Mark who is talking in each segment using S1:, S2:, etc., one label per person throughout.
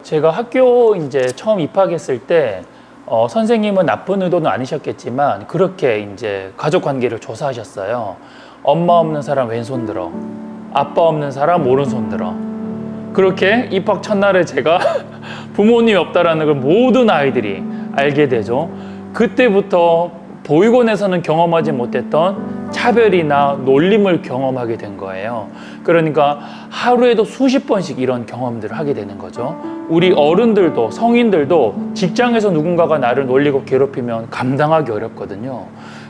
S1: 제가 학교 이제 처음 입학했을 때 선생님은 나쁜 의도는 아니셨겠지만 그렇게 이제 가족 관계를 조사하셨어요. 엄마 없는 사람 왼손 들어, 아빠 없는 사람 오른손 들어. 그렇게 입학 첫날에 제가 부모님이 없다라는 걸 모든 아이들이 알게 되죠. 그때부터 보육원에서는 경험하지 못했던 차별이나 놀림을 경험하게 된 거예요. 그러니까 하루에도 수십 번씩 이런 경험들을 하게 되는 거죠. 우리 어른들도 성인들도 직장에서 누군가가 나를 놀리고 괴롭히면 감당하기 어렵거든요.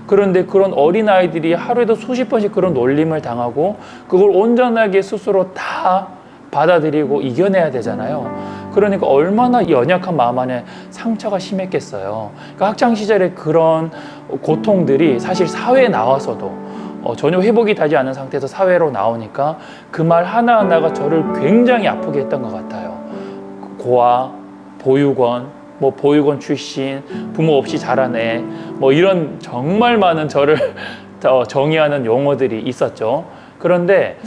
S1: 그런데 그런 어린아이들이 하루에도 수십 번씩 그런 놀림을 당하고 그걸 온전하게 스스로 다 받아들이고 이겨내야 되잖아요. 그러니까 얼마나 연약한 마음 안에 상처가 심했겠어요. 그러니까 학창시절에 그런 고통들이 사실 사회에 나와서도 전혀 회복이 되지 않은 상태에서 사회로 나오니까 그 말 하나하나가 저를 굉장히 아프게 했던 것 같아요. 고아, 보육원, 보육원 출신, 부모 없이 자란 애, 이런 정말 많은 저를 정의하는 용어들이 있었죠. 그런데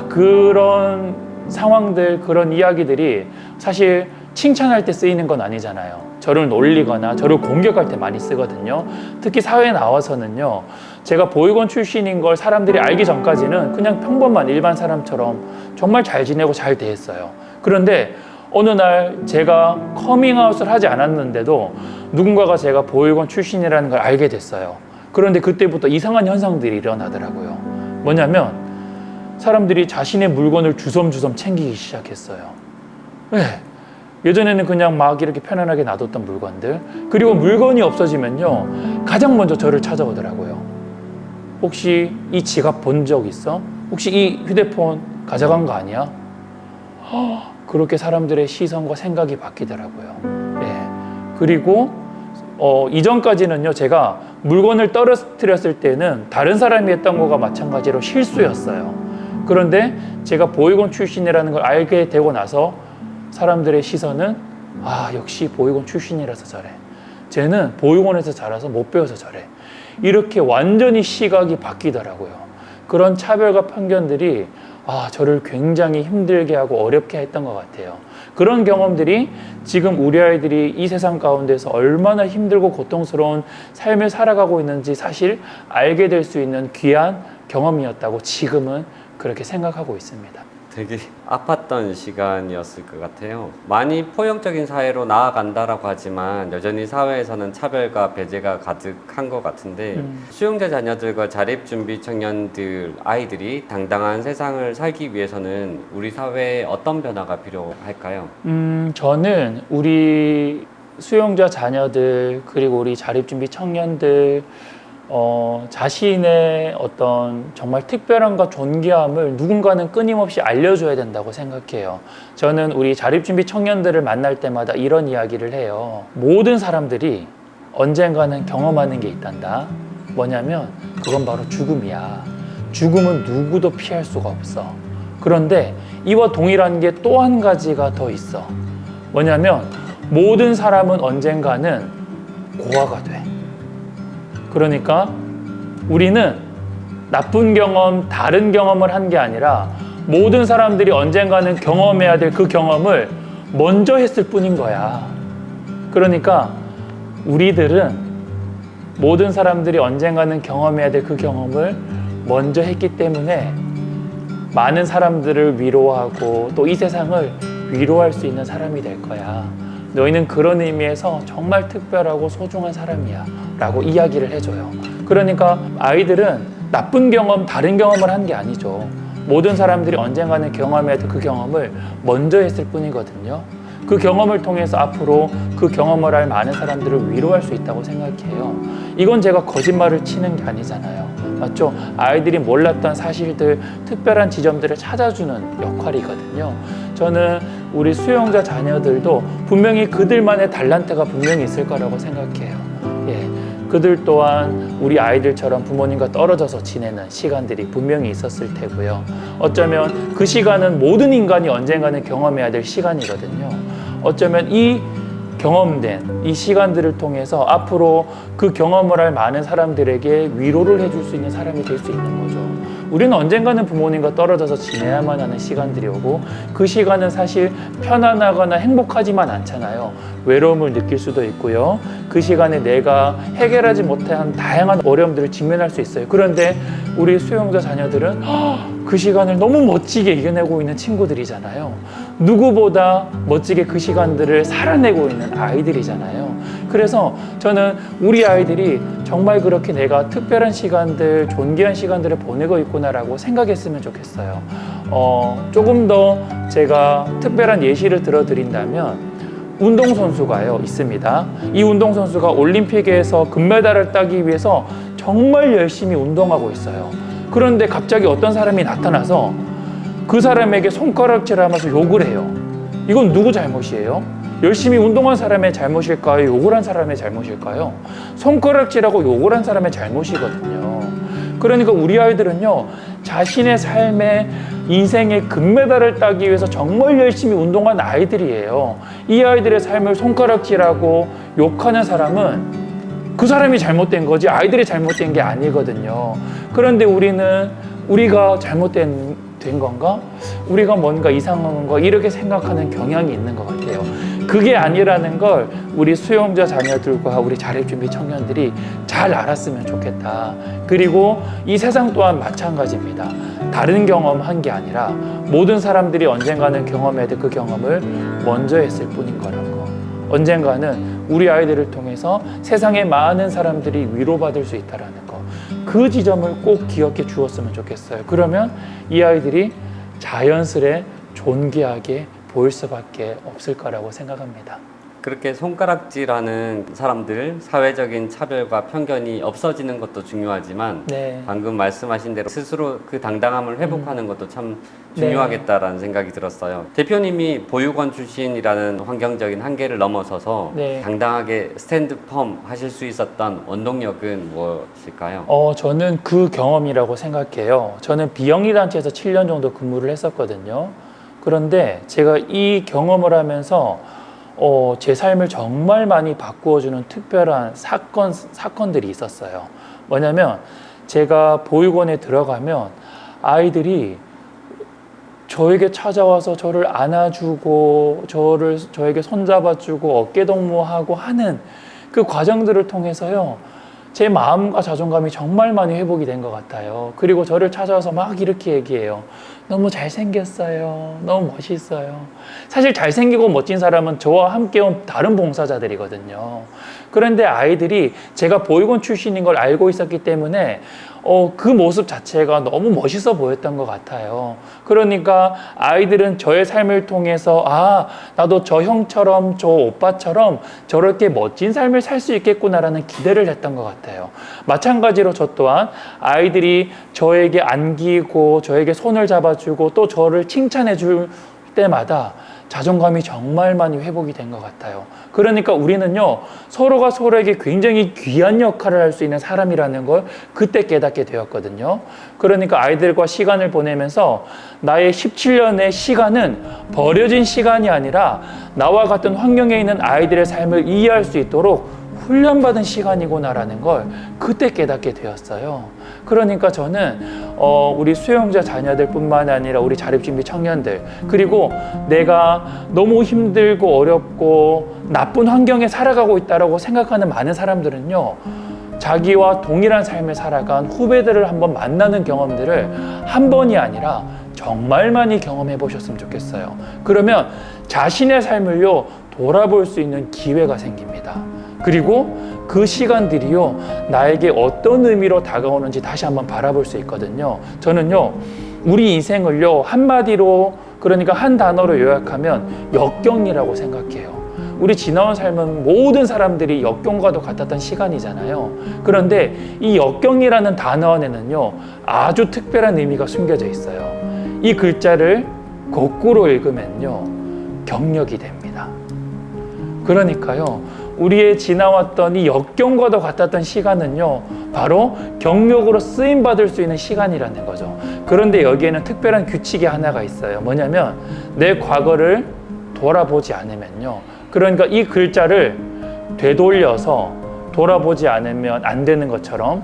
S1: 그런 상황들, 그런 이야기들이 사실 칭찬할 때 쓰이는 건 아니잖아요. 저를 놀리거나 저를 공격할 때 많이 쓰거든요. 특히 사회에 나와서는요, 제가 보육원 출신인 걸 사람들이 알기 전까지는 그냥 평범한 일반 사람처럼 정말 잘 지내고 잘 대했어요. 그런데 어느 날 제가 커밍아웃을 하지 않았는데도 누군가가 제가 보육원 출신이라는 걸 알게 됐어요. 그런데 그때부터 이상한 현상들이 일어나더라고요. 뭐냐면 사람들이 자신의 물건을 주섬주섬 챙기기 시작했어요. 네. 예전에는 그냥 막 이렇게 편안하게 놔뒀던 물건들, 그리고 물건이 없어지면요 가장 먼저 저를 찾아오더라고요. 혹시 이 지갑 본 적 있어? 혹시 이 휴대폰 가져간 거 아니야? 그렇게 사람들의 시선과 생각이 바뀌더라고요. 네. 그리고 이전까지는요, 제가 물건을 떨어뜨렸을 때는 다른 사람이 했던 거가 마찬가지로 실수였어요. 그런데 제가 보육원 출신이라는 걸 알게 되고 나서 사람들의 시선은 역시 보육원 출신이라서 저래, 쟤는 보육원에서 자라서 못 배워서 저래, 이렇게 완전히 시각이 바뀌더라고요. 그런 차별과 편견들이 저를 굉장히 힘들게 하고 어렵게 했던 것 같아요. 그런 경험들이 지금 우리 아이들이 이 세상 가운데서 얼마나 힘들고 고통스러운 삶을 살아가고 있는지 사실 알게 될 수 있는 귀한 경험이었다고 지금은 그렇게 생각하고 있습니다.
S2: 되게 아팠던 시간이었을 것 같아요. 많이 포용적인 사회로 나아간다라고 하지만 여전히 사회에서는 차별과 배제가 가득한 것 같은데 수용자 자녀들과 자립준비 청년들, 아이들이 당당한 세상을 살기 위해서는 우리 사회에 어떤 변화가 필요할까요?
S1: 저는 우리 수용자 자녀들, 그리고 우리 자립준비 청년들 자신의 어떤 정말 특별함과 존귀함을 누군가는 끊임없이 알려줘야 된다고 생각해요. 저는 우리 자립준비 청년들을 만날 때마다 이런 이야기를 해요. 모든 사람들이 언젠가는 경험하는 게 있단다. 뭐냐면 그건 바로 죽음이야. 죽음은 누구도 피할 수가 없어. 그런데 이와 동일한 게 또 한 가지가 더 있어. 뭐냐면 모든 사람은 언젠가는 고아가 돼. 그러니까 우리는 나쁜 경험, 다른 경험을 한 게 아니라 모든 사람들이 언젠가는 경험해야 될 그 경험을 먼저 했을 뿐인 거야. 그러니까 우리들은 모든 사람들이 언젠가는 경험해야 될 그 경험을 먼저 했기 때문에 많은 사람들을 위로하고 또 이 세상을 위로할 수 있는 사람이 될 거야. 너희는 그런 의미에서 정말 특별하고 소중한 사람이야 라고 이야기를 해줘요. 그러니까 아이들은 나쁜 경험, 다른 경험을 한 게 아니죠. 모든 사람들이 언젠가는 경험해야 될 그 경험을 먼저 했을 뿐이거든요. 그 경험을 통해서 앞으로 그 경험을 할 많은 사람들을 위로할 수 있다고 생각해요. 이건 제가 거짓말을 치는 게 아니잖아요. 맞죠? 아이들이 몰랐던 사실들, 특별한 지점들을 찾아주는 역할이거든요. 저는 우리 수용자 자녀들도 분명히 그들만의 달란트가 분명히 있을 거라고 생각해요. 그들 또한 우리 아이들처럼 부모님과 떨어져서 지내는 시간들이 분명히 있었을 테고요. 어쩌면 그 시간은 모든 인간이 언젠가는 경험해야 될 시간이거든요. 어쩌면 이 경험된 이 시간들을 통해서 앞으로 그 경험을 할 많은 사람들에게 위로를 해줄 수 있는 사람이 될 수 있는 거죠. 우리는 언젠가는 부모님과 떨어져서 지내야만 하는 시간들이 오고 그 시간은 사실 편안하거나 행복하지만 않잖아요. 외로움을 느낄 수도 있고요. 그 시간에 내가 해결하지 못한 다양한 어려움들을 직면할 수 있어요. 그런데 우리 수용자 자녀들은 그 시간을 너무 멋지게 이겨내고 있는 친구들이잖아요. 누구보다 멋지게 그 시간들을 살아내고 있는 아이들이잖아요. 그래서 저는 우리 아이들이 정말 그렇게 내가 특별한 시간들, 존귀한 시간들을 보내고 있구나라고 생각했으면 좋겠어요. 조금 더 제가 특별한 예시를 들어드린다면 운동선수가요 있습니다. 이 운동선수가 올림픽에서 금메달을 따기 위해서 정말 열심히 운동하고 있어요. 그런데 갑자기 어떤 사람이 나타나서 그 사람에게 손가락질하면서 욕을 해요. 이건 누구 잘못이에요? 열심히 운동한 사람의 잘못일까요? 욕을 한 사람의 잘못일까요? 손가락질하고 욕을 한 사람의 잘못이거든요. 그러니까 우리 아이들은요, 자신의 삶의 인생의 금메달을 따기 위해서 정말 열심히 운동한 아이들이에요. 이 아이들의 삶을 손가락질하고 욕하는 사람은 그 사람이 잘못된 거지 아이들이 잘못된 게 아니거든요. 그런데 우리가 잘못된 건가? 우리가 뭔가 이상한 건가? 이렇게 생각하는 경향이 있는 것 같아요. 그게 아니라는 걸 우리 수용자 자녀들과 우리 자립준비 청년들이 잘 알았으면 좋겠다. 그리고 이 세상 또한 마찬가지입니다. 다른 경험한 게 아니라 모든 사람들이 언젠가는 경험해야 될 그 경험을 먼저 했을 뿐인 거라는 거. 언젠가는 우리 아이들을 통해서 세상의 많은 사람들이 위로받을 수 있다는 거. 그 지점을 꼭 기억해 주었으면 좋겠어요. 그러면 이 아이들이 자연스레 존귀하게 보일 수밖에 없을 거라고 생각합니다.
S2: 그렇게 손가락질하는 사람들, 사회적인 차별과 편견이 없어지는 것도 중요하지만
S1: 네.
S2: 방금 말씀하신 대로 스스로 그 당당함을 회복하는 것도 참 중요하겠다라는 생각이 들었어요. 대표님이 보육원 출신이라는 환경적인 한계를 넘어서서
S1: 네.
S2: 당당하게 스탠드펌 하실 수 있었던 원동력은 무엇일까요?
S1: 저는 그 경험이라고 생각해요. 저는 비영리 단체에서 7년 정도 근무를 했었거든요. 그런데 제가 이 경험을 하면서 제 삶을 정말 많이 바꾸어주는 특별한 사건들이 있었어요. 뭐냐면 제가 보육원에 들어가면 아이들이 저에게 찾아와서 저를 안아주고 저에게 손잡아주고 어깨동무하고 하는 그 과정들을 통해서요. 제 마음과 자존감이 정말 많이 회복이 된 것 같아요. 그리고 저를 찾아와서 막 이렇게 얘기해요. 너무 잘생겼어요. 너무 멋있어요. 사실 잘생기고 멋진 사람은 저와 함께 온 다른 봉사자들이거든요. 그런데 아이들이 제가 보육원 출신인 걸 알고 있었기 때문에 그 모습 자체가 너무 멋있어 보였던 것 같아요. 그러니까 아이들은 저의 삶을 통해서 나도 저 형처럼 저 오빠처럼 저렇게 멋진 삶을 살 수 있겠구나라는 기대를 했던 것 같아요. 마찬가지로 저 또한 아이들이 저에게 안기고 저에게 손을 잡아주고 또 저를 칭찬해 줄 때마다 자존감이 정말 많이 회복이 된 것 같아요. 그러니까 우리는요, 서로가 서로에게 굉장히 귀한 역할을 할 수 있는 사람이라는 걸 그때 깨닫게 되었거든요. 그러니까 아이들과 시간을 보내면서 나의 17년의 시간은 버려진 시간이 아니라 나와 같은 환경에 있는 아이들의 삶을 이해할 수 있도록 훈련받은 시간이구나라는 걸 그때 깨닫게 되었어요. 그러니까 저는 우리 수용자 자녀들뿐만 아니라 우리 자립준비 청년들, 그리고 내가 너무 힘들고 어렵고 나쁜 환경에 살아가고 있다고 생각하는 많은 사람들은요, 자기와 동일한 삶을 살아간 후배들을 한번 만나는 경험들을 한 번이 아니라 정말 많이 경험해 보셨으면 좋겠어요. 그러면 자신의 삶을요, 돌아볼 수 있는 기회가 생깁니다. 그리고 그 시간들이요, 나에게 어떤 의미로 다가오는지 다시 한번 바라볼 수 있거든요. 저는요, 우리 인생을요, 한마디로, 그러니까 한 단어로 요약하면 역경이라고 생각해요. 우리 지나온 삶은 모든 사람들이 역경과도 같았던 시간이잖아요. 그런데 이 역경이라는 단어 안에는요, 아주 특별한 의미가 숨겨져 있어요. 이 글자를 거꾸로 읽으면요, 경력이 됩니다. 그러니까요, 우리의 지나왔던 이 역경과도 같았던 시간은요, 바로 경력으로 쓰임받을 수 있는 시간이라는 거죠. 그런데 여기에는 특별한 규칙이 하나가 있어요. 뭐냐면 내 과거를 돌아보지 않으면요, 그러니까 이 글자를 되돌려서 돌아보지 않으면 안 되는 것처럼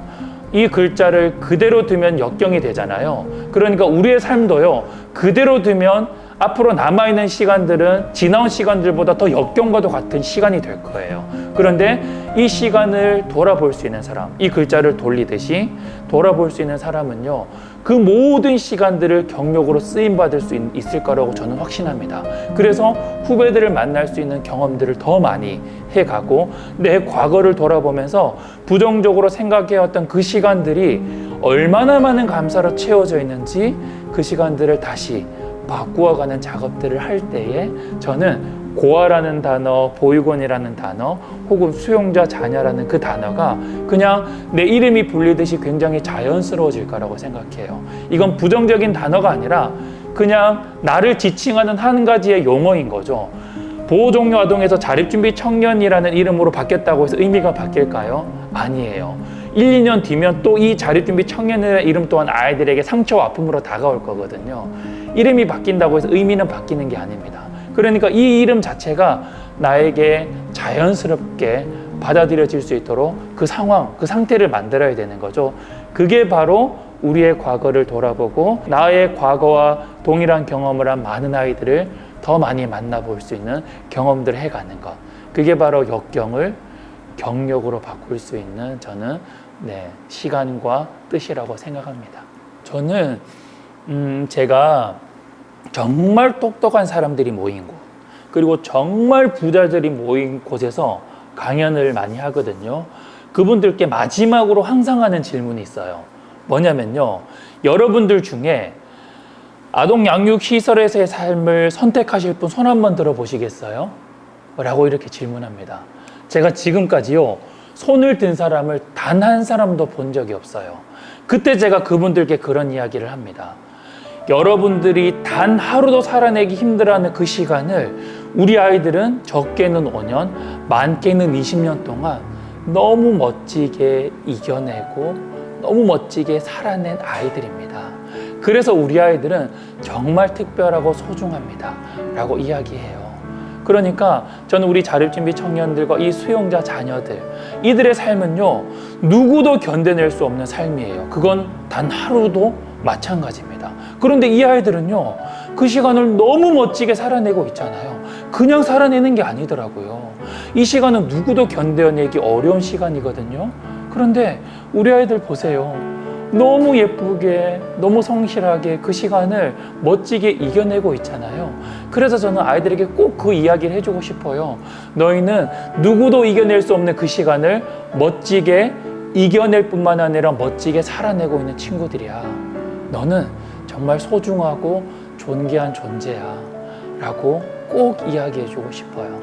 S1: 이 글자를 그대로 두면 역경이 되잖아요. 그러니까 우리의 삶도요, 그대로 두면 앞으로 남아있는 시간들은 지나온 시간들보다 더 역경과도 같은 시간이 될 거예요. 그런데 이 시간을 돌아볼 수 있는 사람, 이 글자를 돌리듯이 돌아볼 수 있는 사람은요, 그 모든 시간들을 경력으로 쓰임받을 수 있을 거라고 저는 확신합니다. 그래서 후배들을 만날 수 있는 경험들을 더 많이 해가고 내 과거를 돌아보면서 부정적으로 생각해왔던 그 시간들이 얼마나 많은 감사로 채워져 있는지 그 시간들을 다시 바꾸어가는 작업들을 할 때에 저는 고아라는 단어, 보육원이라는 단어, 혹은 수용자 자녀라는 그 단어가 그냥 내 이름이 불리듯이 굉장히 자연스러워질 거라고 생각해요. 이건 부정적인 단어가 아니라 그냥 나를 지칭하는 한 가지의 용어인 거죠. 보호종료 아동에서 자립준비 청년이라는 이름으로 바뀌었다고 해서 의미가 바뀔까요? 아니에요. 1, 2년 뒤면 또 이 자립준비 청년이라는 이름 또한 아이들에게 상처와 아픔으로 다가올 거거든요. 이름이 바뀐다고 해서 의미는 바뀌는 게 아닙니다. 그러니까 이 이름 자체가 나에게 자연스럽게 받아들여질 수 있도록 그 상황, 그 상태를 만들어야 되는 거죠. 그게 바로 우리의 과거를 돌아보고 나의 과거와 동일한 경험을 한 많은 아이들을 더 많이 만나볼 수 있는 경험들을 해가는 것. 그게 바로 역경을 경력으로 바꿀 수 있는 저는 시간과 뜻이라고 생각합니다. 저는 제가 정말 똑똑한 사람들이 모인 곳, 그리고 정말 부자들이 모인 곳에서 강연을 많이 하거든요. 그분들께 마지막으로 항상 하는 질문이 있어요. 뭐냐면요, 여러분들 중에 아동 양육 시설에서의 삶을 선택하실 분 손 한번 들어보시겠어요? 라고 이렇게 질문합니다. 제가 지금까지요, 손을 든 사람을 단 한 사람도 본 적이 없어요. 그때 제가 그분들께 그런 이야기를 합니다. 여러분들이 단 하루도 살아내기 힘들어하는 그 시간을 우리 아이들은 적게는 5년, 많게는 20년 동안 너무 멋지게 이겨내고 너무 멋지게 살아낸 아이들입니다. 그래서 우리 아이들은 정말 특별하고 소중합니다. 라고 이야기해요. 그러니까 저는 우리 자립준비 청년들과 이 수용자 자녀들, 이들의 삶은요, 누구도 견뎌낼 수 없는 삶이에요. 그건 단 하루도 마찬가지입니다. 그런데 이 아이들은요, 그 시간을 너무 멋지게 살아내고 있잖아요. 그냥 살아내는 게 아니더라고요. 이 시간은 누구도 견뎌내기 어려운 시간이거든요. 그런데 우리 아이들 보세요. 너무 예쁘게, 너무 성실하게 그 시간을 멋지게 이겨내고 있잖아요. 그래서 저는 아이들에게 꼭 그 이야기를 해주고 싶어요. 너희는 누구도 이겨낼 수 없는 그 시간을 멋지게 이겨낼 뿐만 아니라 멋지게 살아내고 있는 친구들이야. 너는 정말 소중하고 존귀한 존재야. 라고 꼭 이야기해주고 싶어요.